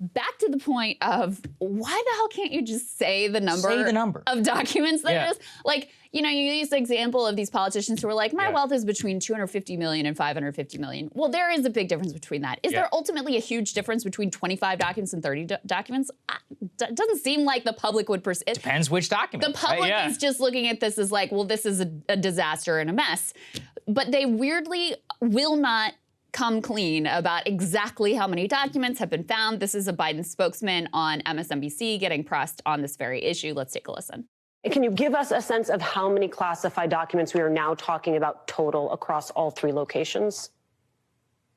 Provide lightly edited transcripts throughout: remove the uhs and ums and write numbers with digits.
back to the point of why the hell can't you just say the number of documents that it is? Like, you know, you use the example of these politicians who are like, my wealth is between 250 million and 550 million. Well, there is a big difference between that. Is there ultimately a huge difference between 25 documents and 30 documents? It doesn't seem like the public would perceive. Depends which document. The public is just looking at this as like, well, this is a disaster and a mess. But they weirdly will not come clean about exactly how many documents have been found. This is a Biden spokesman on MSNBC getting pressed on this very issue. Let's take a listen. Can you give us a sense of how many classified documents we are now talking about total across all 3 locations?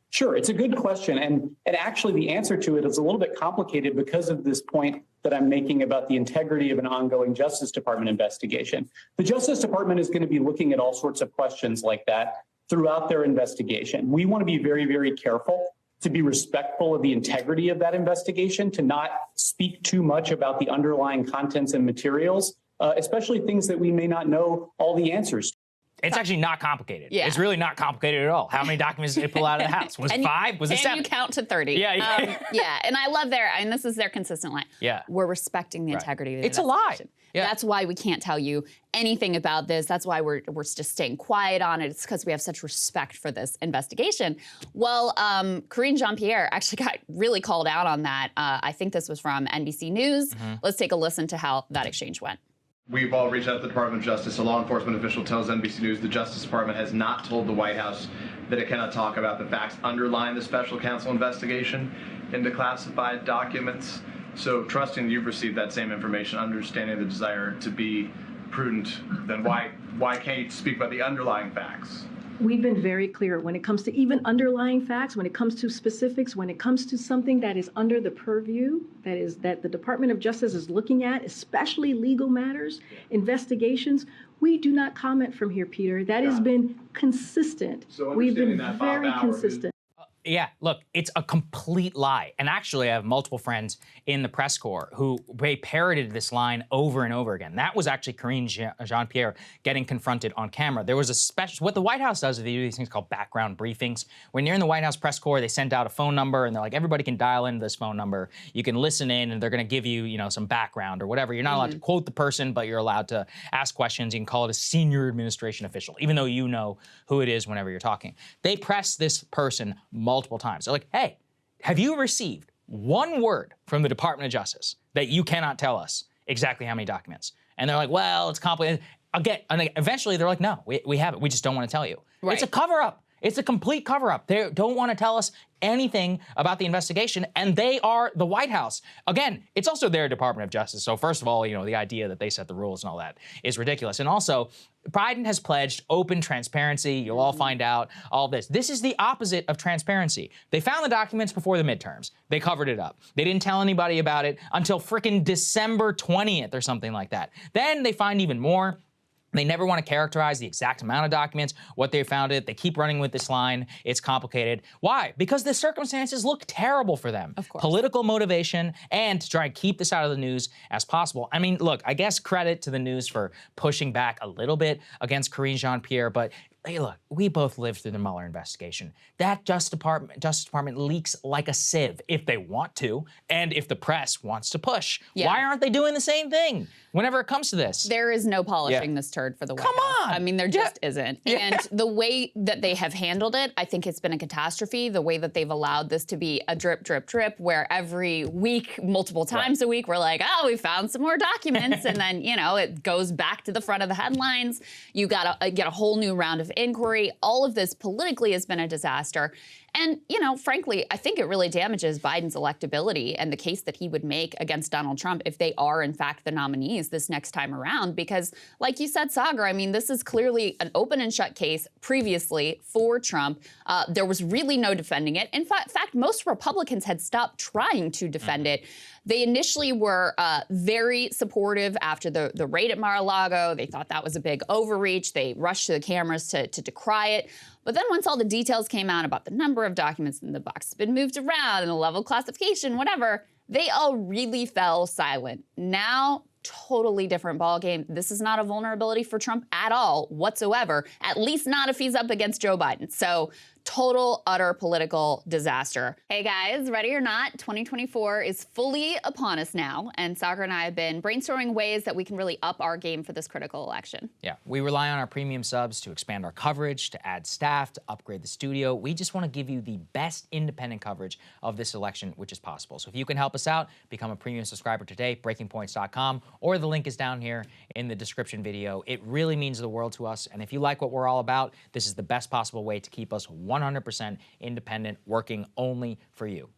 Sure, it's a good question. And actually the answer to it is a little bit complicated because of this point that I'm making about the integrity of an ongoing Justice Department investigation. The Justice Department is going to be looking at all sorts of questions like that throughout their investigation. We want to be very, very careful to be respectful of the integrity of that investigation, to not speak too much about the underlying contents and materials, especially things that we may not know all the answers to. It's actually not complicated. It's really not complicated at all. How many documents did they pull out of the house? Was it 5? Was it 7? And you count to 30. Yeah, and I love and this is their consistent line. We're respecting the integrity of the investigation. It's a lie. That's why we can't tell you anything about this. That's why we're just staying quiet on it. It's because we have such respect for this investigation. Well, Karine Jean-Pierre actually got really called out on that. I think this was from NBC News. Let's take a listen to how that exchange went. We've all reached out to the Department of Justice. A law enforcement official tells NBC News the Justice Department has not told the White House that it cannot talk about the facts underlying the special counsel investigation into classified documents. So trusting you've received that same information, understanding the desire to be prudent, then why can't you speak about the underlying facts? We've been very clear when it comes to even underlying facts, when it comes to specifics, when it comes to something that is under the purview, that the Department of Justice is looking at, especially legal matters, investigations, we do not comment from here, Peter. That has been consistent. So we've been that very consistent. Yeah, look, it's a complete lie. And actually, I have multiple friends in the press corps who parroted this line over and over again. That was actually Karine Jean-Pierre getting confronted on camera. There was a special, what the White House does is they do these things called background briefings. When you're in the White House press corps, they send out a phone number and they're like, everybody can dial into this phone number. You can listen in and they're gonna give you, some background or whatever. You're not allowed to quote the person, but you're allowed to ask questions. You can call it a senior administration official, even though you know who it is whenever you're talking. They press this person multiple times. They're like, hey, have you received one word from the Department of Justice that you cannot tell us exactly how many documents? And they're like, well, it's complicated. Again, and eventually they're like, no, we haven't. We just don't want to tell you. It's a cover-up. It's a complete cover-up. They don't want to tell us anything about the investigation, and they are the White House. Again, it's also their Department of Justice. So first of all, the idea that they set the rules and all that is ridiculous. And also, Biden has pledged open transparency. You'll all find out all this. This is the opposite of transparency. They found the documents before the midterms. They covered it up. They didn't tell anybody about it until frickin' December 20th or something like that. Then they find even more. They never want to characterize the exact amount of documents, what they found it. They keep running with this line. It's complicated. Why? Because the circumstances look terrible for them. Of course. Political motivation and to try and keep this out of the news as possible. I mean, look, I guess credit to the news for pushing back a little bit against Karine Jean-Pierre, but hey, look, we both lived through the Mueller investigation. That Justice Department leaks like a sieve if they want to, and if the press wants to push. Why aren't they doing the same thing whenever it comes to this? There is no polishing this turd for the White House. Come on! I mean, there just isn't. And the way that they have handled it, I think it's been a catastrophe. The way that they've allowed this to be a drip, drip, drip, where every week, multiple times a week, we're like, oh, we found some more documents. And then, it goes back to the front of the headlines. You got to get a whole new round of inquiry. All of this politically has been a disaster. And, frankly, I think it really damages Biden's electability and the case that he would make against Donald Trump if they are, in fact, the nominees this next time around. Because, like you said, Saagar, I mean, this is clearly an open and shut case previously for Trump. There was really no defending it. In fact, most Republicans had stopped trying to defend it. They initially were very supportive after the raid at Mar-a-Lago. They thought that was a big overreach. They rushed to the cameras to decry it. But then once all the details came out about the number of documents in the box has been moved around and the level of classification, whatever, they all really fell silent. Now, totally different ballgame. This is not a vulnerability for Trump at all whatsoever, at least not if he's up against Joe Biden. So total, utter political disaster. Hey guys, ready or not, 2024 is fully upon us now, and Saagar and I have been brainstorming ways that we can really up our game for this critical election. Yeah, we rely on our premium subs to expand our coverage, to add staff, to upgrade the studio. We just want to give you the best independent coverage of this election, which is possible. So if you can help us out, become a premium subscriber today, breakingpoints.com, or the link is down here in the description video. It really means the world to us, and if you like what we're all about, this is the best possible way to keep us 100% independent, working only for you.